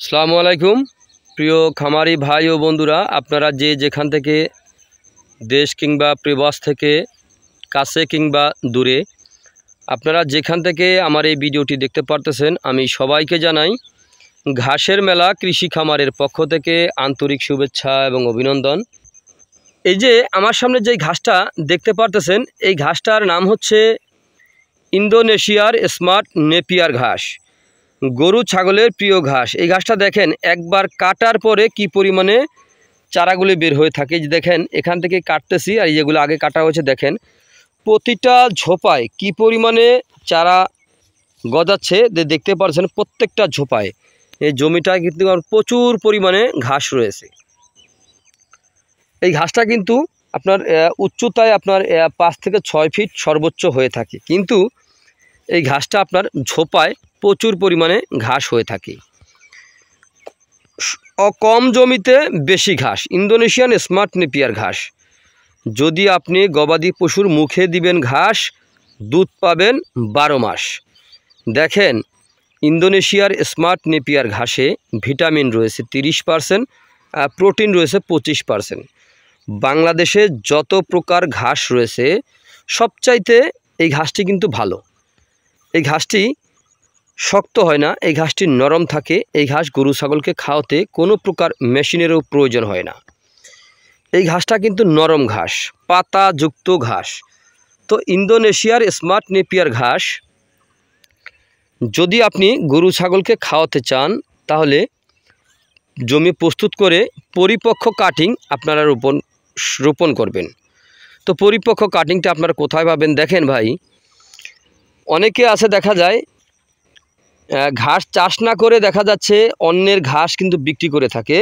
আসসালামু আলাইকুম প্রিয় খামারি ভাই ও বন্ধুরা, আপনারা যে যেখান থেকে দেশ কিংবা প্রবাস থেকে কাছে কিংবা দূরে আপনারা যেখান থেকে আমার এই ভিডিওটি দেখতে পারতেছেন, আমি সবাইকে জানাই ঘাসের মেলা কৃষি খামারের পক্ষ থেকে আন্তরিক শুভেচ্ছা এবং অভিনন্দন। এই যে আমার সামনে যে ঘাসটা দেখতে পারতেছেন, এই ঘাসটার নাম হচ্ছে ইন্দোনেশিয়ার স্মার্ট নেপিয়ার ঘাস, গরু ছাগলের প্রিয় ঘাস। এই ঘাসটা দেখেন একবার কাটার পরে কি পরিমাণে চারাগুলি বের হয়ে থাকে। যে দেখেন এখান থেকে কাটতেছি, আর যেগুলো আগে কাটা হয়েছে দেখেন প্রতিটা ঝোপায় কি পরিমাণে চারা গজাচ্ছে দেখতে পাচ্ছেন। প্রত্যেকটা ঝোপায় এই জমিটায় কিন্তু প্রচুর পরিমাণে ঘাস রয়েছে। এই ঘাসটা কিন্তু আপনার উচ্চতায় আপনার 5 থেকে 6 ফিট সর্বোচ্চ হয়ে থাকে, কিন্তু এই ঘাসটা আপনার ঝোপায় প্রচুর পরিমাণে ঘাস হয়ে থাকে। কম জমিতে বেশি ঘাস, ইন্দোনেশিয়ান স্মার্ট নেপিয়ার ঘাস। যদি আপনি গবাদি পশুর মুখে দিবেন ঘাস, দুধ পাবেন 12 মাস। দেখেন ইন্দোনেশিয়ার স্মার্ট নেপিয়ার ঘাসে ভিটামিন রয়েছে 30%, প্রোটিন রয়েছে 25%। বাংলাদেশে যত প্রকার ঘাস রয়েছে সবচাইতে এই ঘাসটি কিন্তু ভালো। এই ঘাসটি শক্ত হয় না, এই ঘাসটি নরম থাকে। এই ঘাস গরু ছাগলকে খাওয়াতে কোনো প্রকার মেশিনেরও প্রয়োজন হয় না। এই ঘাসটা কিন্তু নরম ঘাস, পাতাযুক্ত ঘাস। তো ইন্দোনেশিয়ার স্মার্ট নেপিয়ার ঘাস যদি আপনি গরু ছাগলকে খাওয়াতে চান, তাহলে জমি প্রস্তুত করে পরিপক্ক কাটিং আপনারা রোপণ করবেন। তো পরিপক্ক কাটিংটা আপনারা কোথায় পাবেন? দেখেন ভাই, অনেকে আছে দেখা যায় ঘাস চাষ না করে দেখা যাচ্ছে অন্যের ঘাস কিন্তু বিক্রি করে থাকে।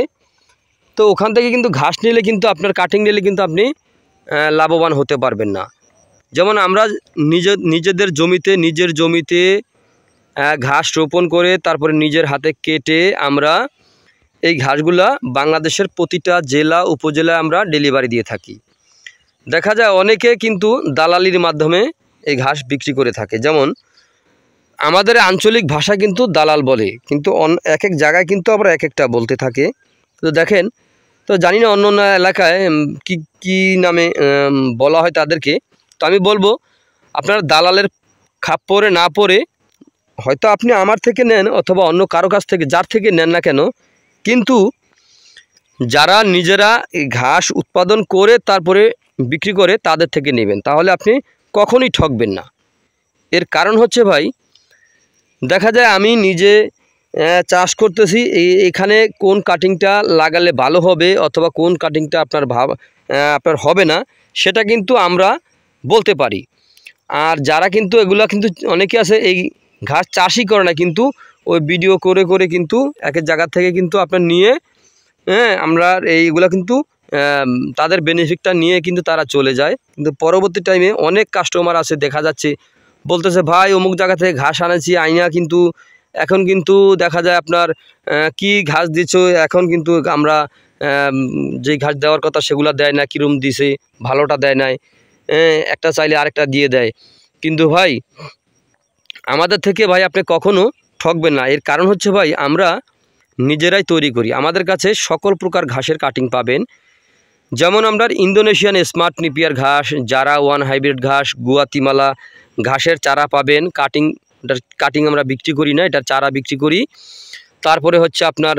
তো ওখান থেকে কিন্তু ঘাস নিলে কিন্তু আপনার কাটিং নিলে কিন্তু আপনি লাভবান হতে পারবেন না। যেমন আমরা নিজের জমিতে ঘাস রোপণ করে তারপরে নিজের হাতে কেটে আমরা এই ঘাসগুলা বাংলাদেশের প্রতিটা জেলা উপজেলায় আমরা ডেলিভারি দিয়ে থাকি। দেখা যায় অনেকে কিন্তু দালালির মাধ্যমে এই ঘাস বিক্রি করে থাকে। যেমন আমাদের আঞ্চলিক ভাষা কিন্তু দালাল বলে, কিন্তু এক এক জায়গায় কিন্তু আবার এক একটা বলতে থাকে। তো দেখেন, তো জানি না অন্য অন্য এলাকায় কি নামে বলা হয় তাদেরকে। তো আমি বলবো আপনারা দালালের খাপ্পরে না পড়ে, হয়তো আপনি আমার থেকে নেন অথবা অন্য কারো কাছ থেকে যার থেকে নেন না কেন, কিন্তু যারা নিজেরা এই ঘাস উৎপাদন করে তারপরে বিক্রি করে তাদের থেকে নেবেন, তাহলে আপনি কখনোই ঠকবেন না। এর কারণ হচ্ছে ভাই, দেখা যায় আমি নিজে চাষ করতেছি, এখানে কোন কাটিংটা লাগালে ভালো হবে অথবা কোন কাটিংটা আপনার হবে না, সেটা কিন্তু আমরা বলতে পারি। আর যারা কিন্তু এগুলা কিন্তু অনেকে আছে এই ঘাস চাষই করে না, কিন্তু ওই ভিডিও করে করে কিন্তু এক এক জায়গা থেকে কিন্তু আপনার নিয়ে আমরা এইগুলা কিন্তু তাদের বেনিফিটটা নিয়ে কিন্তু তারা চলে যায়। কিন্তু পরবর্তী টাইমে অনেক কাস্টমার আছে দেখা যাচ্ছে বলতেছে, ভাই অমুক জায়গা থেকে ঘাস আনেছি আইনা, কিন্তু এখন কিন্তু দেখা যায় আপনার কি ঘাস দিচ্ছ, এখন কিন্তু আমরা যে ঘাস দেওয়ার কথা সেগুলো দেয় না, কীরকম দিছে ভালোটা দেয় নাই, একটা চাইলে আরেকটা দিয়ে দেয়। কিন্তু ভাই আমাদের থেকে ভাই আপনি কখনো ঠকবেন না। এর কারণ হচ্ছে ভাই আমরা নিজেরাই তৈরি করি, আমাদের কাছে সকল প্রকার ঘাসের কাটিং পাবেন। যেমন আমরা ইন্দোনেশিয়ান স্মার্ট নেপিয়ার ঘাস, জারা 1 হাইব্রিড ঘাস, গুয়াতিমালা ঘাসের চারা পাবেন। কাটিং আমরা বিক্রি করি না, এটার চারা বিক্রি করি। তারপরে হচ্ছে আপনার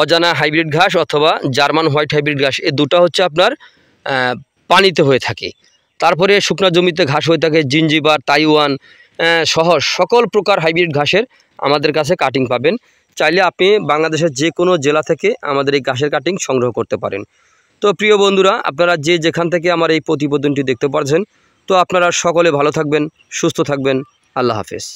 অজানা হাইব্রিড ঘাস অথবা জার্মান হোয়াইট হাইব্রিড ঘাস, এই দুটো হচ্ছে আপনার পানিতে হয়ে থাকে। তারপরে শুকনা জমিতে ঘাস হয়ে থাকে জিঞ্জিবার, তাইওয়ান সহ সকল প্রকার হাইব্রিড ঘাসের আমাদের কাছে কাটিং পাবেন। চাইলে আপনি বাংলাদেশের যে কোনো জেলা থেকে আমাদের এই ঘাসের কাটিং সংগ্রহ করতে পারেন। তো প্রিয় বন্ধুরা, আপনারা যে যেখান থেকে আমার এই প্রতিবেদনটি দেখতে পাচ্ছেন, তো আপনারা সকলে ভালো থাকবেন, সুস্থ থাকবেন। আল্লাহ হাফেজ।